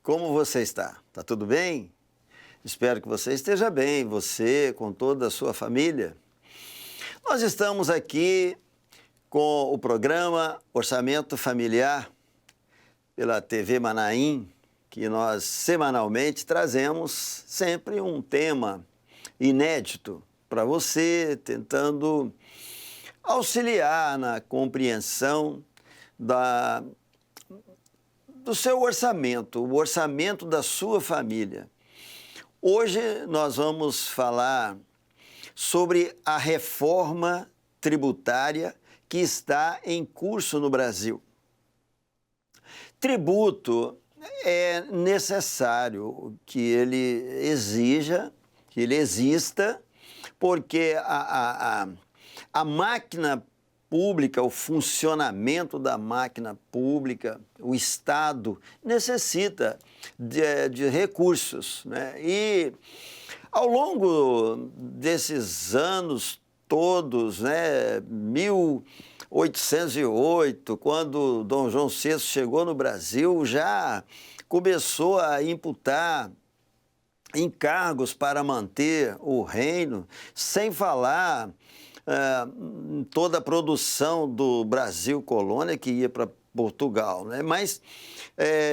Como você está? Tá tudo bem? Espero que você esteja bem, você com toda a sua família. Nós estamos aqui com o programa Orçamento Familiar pela TV Manaim, que nós semanalmente trazemos sempre um tema inédito para você, tentando auxiliar na compreensão do seu orçamento, o orçamento da sua família. Hoje nós vamos falar sobre a reforma tributária que está em curso no Brasil. Tributo é necessário que ele exija, que ele exista, porque a máquina pública, o funcionamento da máquina pública, o Estado necessita de recursos, né? E ao longo desses anos todos, né, 1808, quando Dom João VI chegou no Brasil, já começou a imputar encargos para manter o reino, sem falar toda a produção do Brasil colônia que ia para Portugal, né? Mas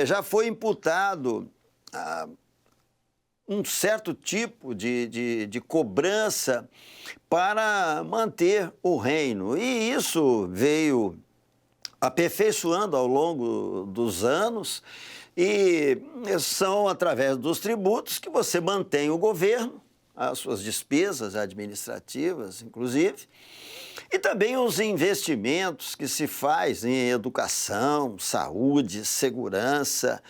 já foi imputado um certo tipo de cobrança para manter o reino. E isso veio aperfeiçoando ao longo dos anos e são através dos tributos que você mantém o governo, as suas despesas administrativas, inclusive, e também os investimentos que se faz em educação, saúde, segurança,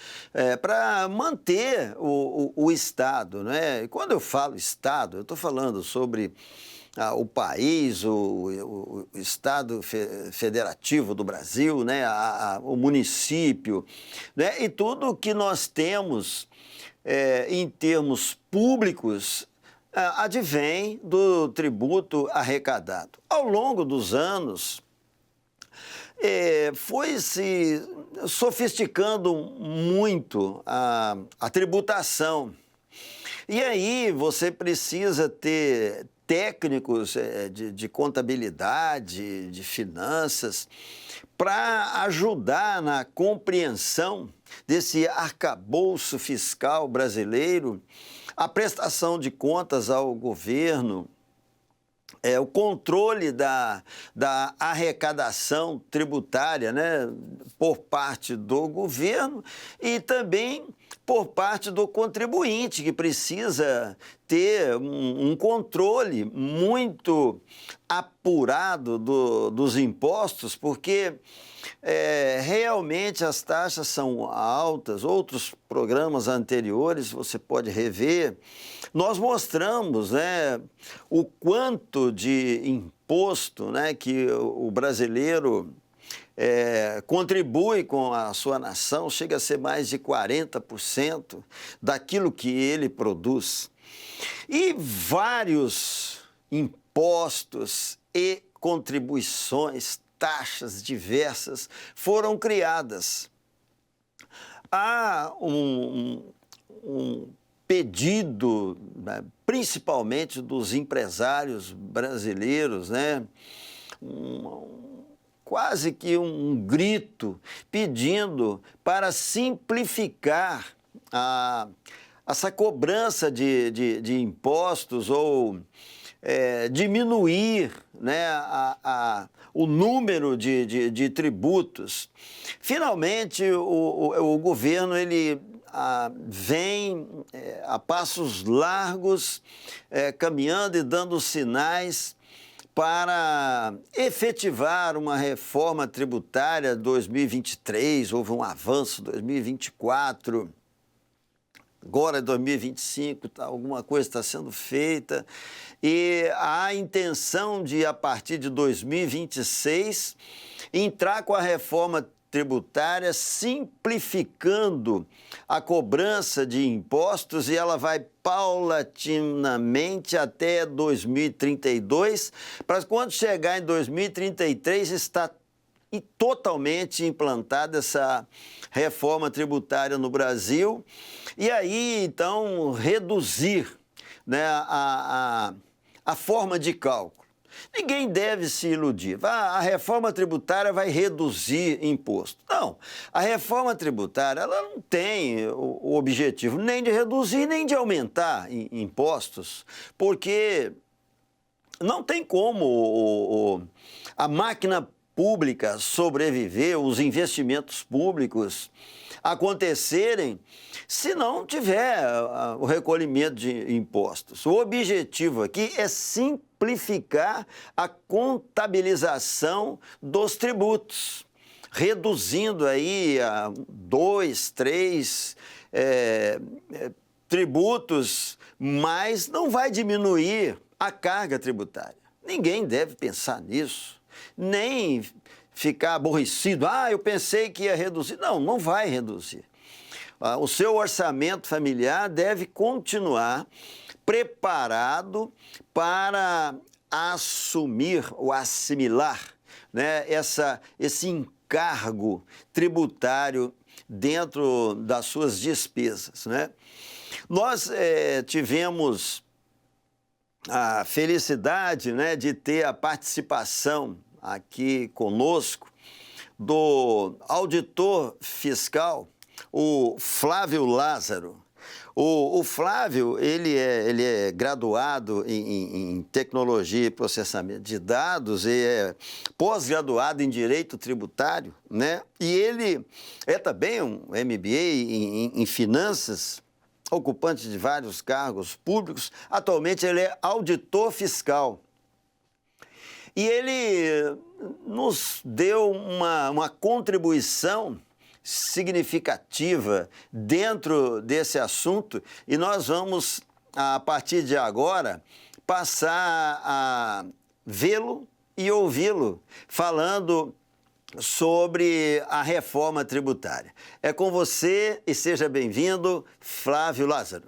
para manter o Estado, né? E quando eu falo Estado, eu estou falando sobre o país, o Estado Federativo do Brasil, né? O município, né? E tudo que nós temos em termos públicos advém do tributo arrecadado. Ao longo dos anos, foi se sofisticando muito a tributação. E aí você precisa ter técnicos de contabilidade, de finanças, para ajudar na compreensão desse arcabouço fiscal brasileiro, a prestação de contas ao governo, o controle da arrecadação tributária, né, por parte do governo e também por parte do contribuinte, que precisa ter um controle muito apurado dos impostos, porque realmente as taxas são altas. Outros programas anteriores você pode rever. Nós mostramos, né, o quanto de imposto, né, que o brasileiro contribui com a sua nação, chega a ser mais de 40% daquilo que ele produz. E vários impostos e contribuições, taxas diversas foram criadas. Há um pedido, né, principalmente dos empresários brasileiros, né, quase que um grito pedindo para simplificar essa cobrança de impostos ou diminuir, né, o número de tributos. Finalmente, o governo ele vem a passos largos, caminhando e dando sinais para efetivar uma reforma tributária 2023, houve um avanço 2024, agora 2025, alguma coisa está sendo feita, e há a intenção de, a partir de 2026, entrar com a reforma tributária, simplificando a cobrança de impostos, e ela vai paulatinamente até 2032, para quando chegar em 2033 estar totalmente implantada essa reforma tributária no Brasil, e aí, então, reduzir, né, a forma de cálculo. Ninguém deve se iludir. A reforma tributária vai reduzir imposto. Não, a reforma tributária ela não tem o objetivo nem de reduzir, nem de aumentar impostos, porque não tem como a máquina pública sobreviver, os investimentos públicos acontecerem se não tiver o recolhimento de impostos. O objetivo aqui é simplificar a contabilização dos tributos, reduzindo aí a 2, 3 tributos, mas não vai diminuir a carga tributária. Ninguém deve pensar nisso, nem ficar aborrecido. Eu pensei que ia reduzir. Não, não vai reduzir. O seu orçamento familiar deve continuar preparado para assumir ou assimilar, né, esse encargo tributário dentro das suas despesas, né? Nós tivemos a felicidade, né, de ter a participação aqui conosco do auditor fiscal, o Flávio Lázaro. O Flávio, ele é graduado em tecnologia e processamento de dados e é pós-graduado em direito tributário, né? E ele é também um MBA em finanças, ocupante de vários cargos públicos. Atualmente ele é auditor fiscal. E ele nos deu uma contribuição significativa dentro desse assunto e nós vamos, a partir de agora, passar a vê-lo e ouvi-lo falando sobre a reforma tributária. É com você e seja bem-vindo, Flávio Lázaro.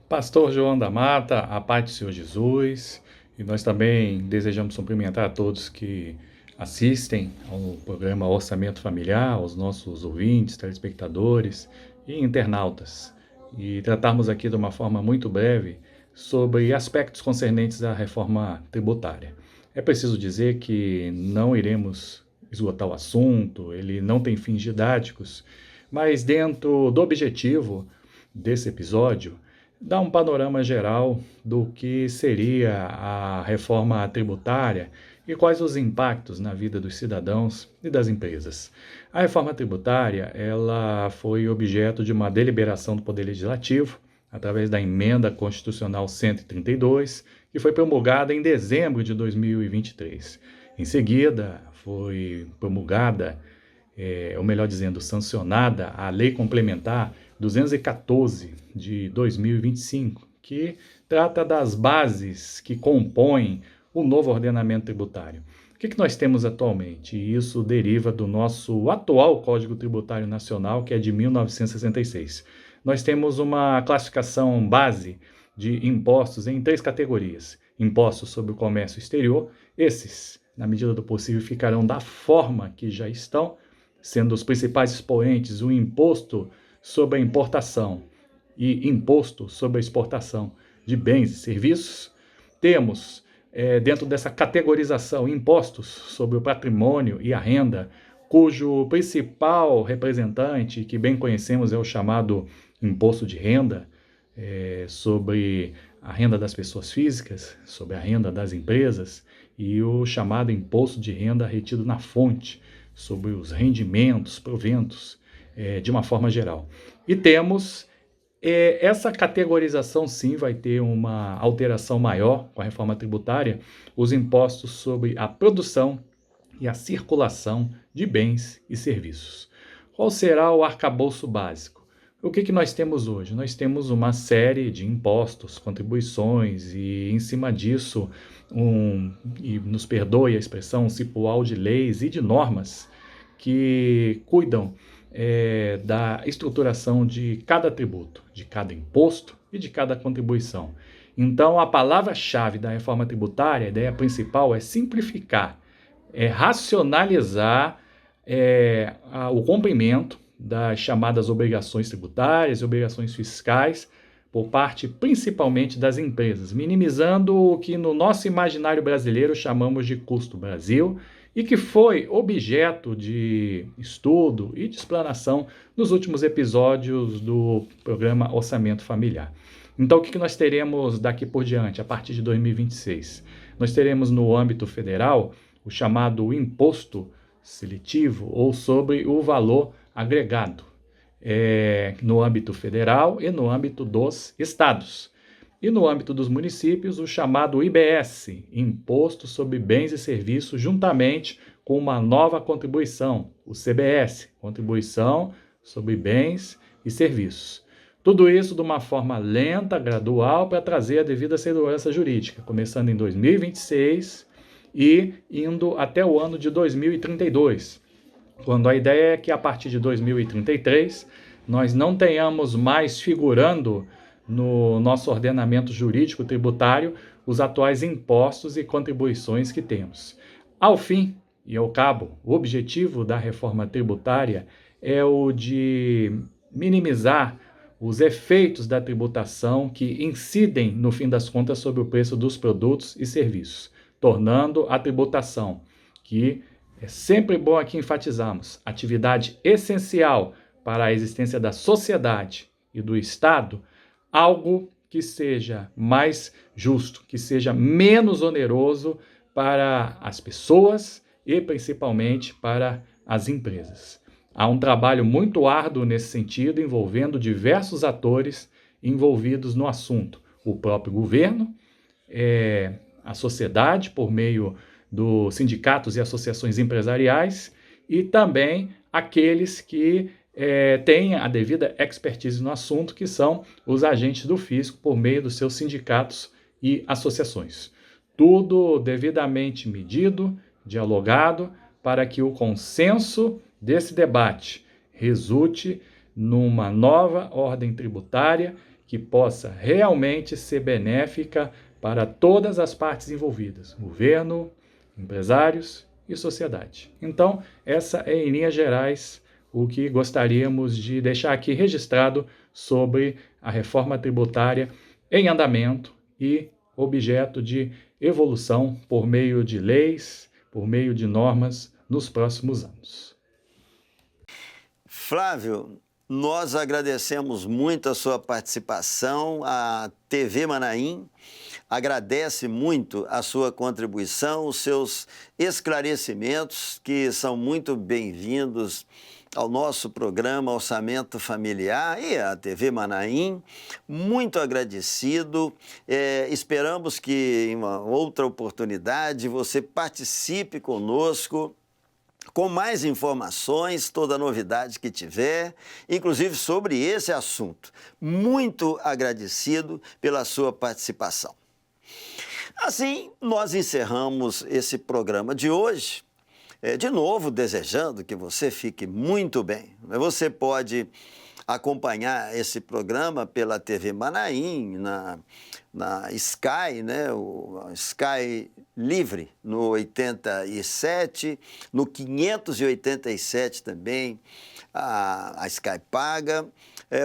Pastor João da Mata, a paz do Senhor Jesus, e nós também desejamos cumprimentar a todos que assistem ao programa Orçamento Familiar, aos nossos ouvintes, telespectadores e internautas, e tratarmos aqui de uma forma muito breve sobre aspectos concernentes à reforma tributária. É preciso dizer que não iremos esgotar o assunto, ele não tem fins didáticos, mas dentro do objetivo desse episódio, dá um panorama geral do que seria a reforma tributária e quais os impactos na vida dos cidadãos e das empresas. A reforma tributária, ela foi objeto de uma deliberação do Poder Legislativo, através da Emenda Constitucional 132, que foi promulgada em dezembro de 2023. Em seguida, foi promulgada, ou melhor dizendo, sancionada a Lei Complementar 214 de 2025, que trata das bases que compõem o novo ordenamento tributário. O que nós temos atualmente? Isso deriva do nosso atual Código Tributário Nacional, que é de 1966. Nós temos uma classificação base de impostos em 3 categorias. Impostos sobre o comércio exterior, esses, na medida do possível, ficarão da forma que já estão, sendo os principais expoentes o imposto sobre a importação e imposto sobre a exportação de bens e serviços. Temos, dentro dessa categorização, impostos sobre o patrimônio e a renda, cujo principal representante, que bem conhecemos, é o chamado imposto de renda, sobre a renda das pessoas físicas, sobre a renda das empresas, e o chamado imposto de renda retido na fonte, sobre os rendimentos, proventos, de uma forma geral. E temos essa categorização, sim, vai ter uma alteração maior com a reforma tributária, os impostos sobre a produção e a circulação de bens e serviços. Qual será o arcabouço básico? O que nós temos hoje? Nós temos uma série de impostos, contribuições e, em cima disso, e nos perdoe a expressão, um cipoal de leis e de normas que cuidam da estruturação de cada tributo, de cada imposto e de cada contribuição. Então, a palavra-chave da reforma tributária, a ideia principal é simplificar racionalizar o cumprimento das chamadas obrigações tributárias e obrigações fiscais por parte principalmente das empresas, minimizando o que no nosso imaginário brasileiro chamamos de custo Brasil e que foi objeto de estudo e de explanação nos últimos episódios do programa Orçamento Familiar. Então, o que nós teremos daqui por diante, a partir de 2026? Nós teremos no âmbito federal o chamado imposto seletivo ou sobre o valor agregado, no âmbito federal e no âmbito dos estados. E no âmbito dos municípios, o chamado IBS, Imposto sobre Bens e Serviços, juntamente com uma nova contribuição, o CBS, Contribuição sobre Bens e Serviços. Tudo isso de uma forma lenta, gradual, para trazer a devida segurança jurídica, começando em 2026 e indo até o ano de 2032, quando a ideia é que a partir de 2033 nós não tenhamos mais figurando no nosso ordenamento jurídico tributário os atuais impostos e contribuições que temos. Ao fim e ao cabo, o objetivo da reforma tributária é o de minimizar os efeitos da tributação que incidem, no fim das contas, sobre o preço dos produtos e serviços, tornando a tributação, que é sempre bom aqui enfatizarmos, atividade essencial para a existência da sociedade e do Estado, algo que seja mais justo, que seja menos oneroso para as pessoas e principalmente para as empresas. Há um trabalho muito árduo nesse sentido, envolvendo diversos atores envolvidos no assunto. O próprio governo, a sociedade, por meio dos sindicatos e associações empresariais, e também aqueles que têm a devida expertise no assunto, que são os agentes do fisco, por meio dos seus sindicatos e associações. Tudo devidamente medido, dialogado, para que o consenso desse debate resulte numa nova ordem tributária que possa realmente ser benéfica para todas as partes envolvidas, governo, empresários e sociedade. Então, essa é, em linhas gerais, o que gostaríamos de deixar aqui registrado sobre a reforma tributária em andamento e objeto de evolução por meio de leis, por meio de normas nos próximos anos. Flávio, nós agradecemos muito a sua participação, a TV Manaim agradece muito a sua contribuição, os seus esclarecimentos, que são muito bem-vindos ao nosso programa Orçamento Familiar e à TV Manaim. Muito agradecido. Esperamos que em uma outra oportunidade você participe conosco com mais informações, toda novidade que tiver, inclusive sobre esse assunto. Muito agradecido pela sua participação. Assim, nós encerramos esse programa de hoje, de novo desejando que você fique muito bem. Você pode acompanhar esse programa pela TV Manaim, na Sky, né? O Sky Livre, no 87, no 587 também, a Sky paga.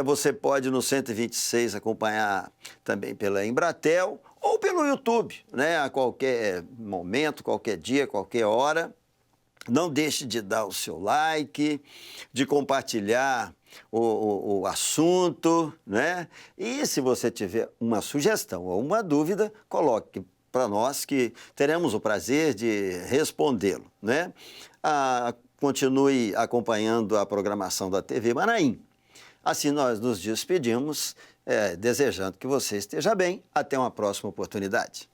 Você pode no 126 acompanhar também pela Embratel ou pelo YouTube, né? A qualquer momento, qualquer dia, qualquer hora. Não deixe de dar o seu like, de compartilhar o assunto, né? E se você tiver uma sugestão ou uma dúvida, coloque para nós que teremos o prazer de respondê-lo, né? Continue acompanhando a programação da TV Manaim. Assim nós nos despedimos, desejando que você esteja bem. Até uma próxima oportunidade.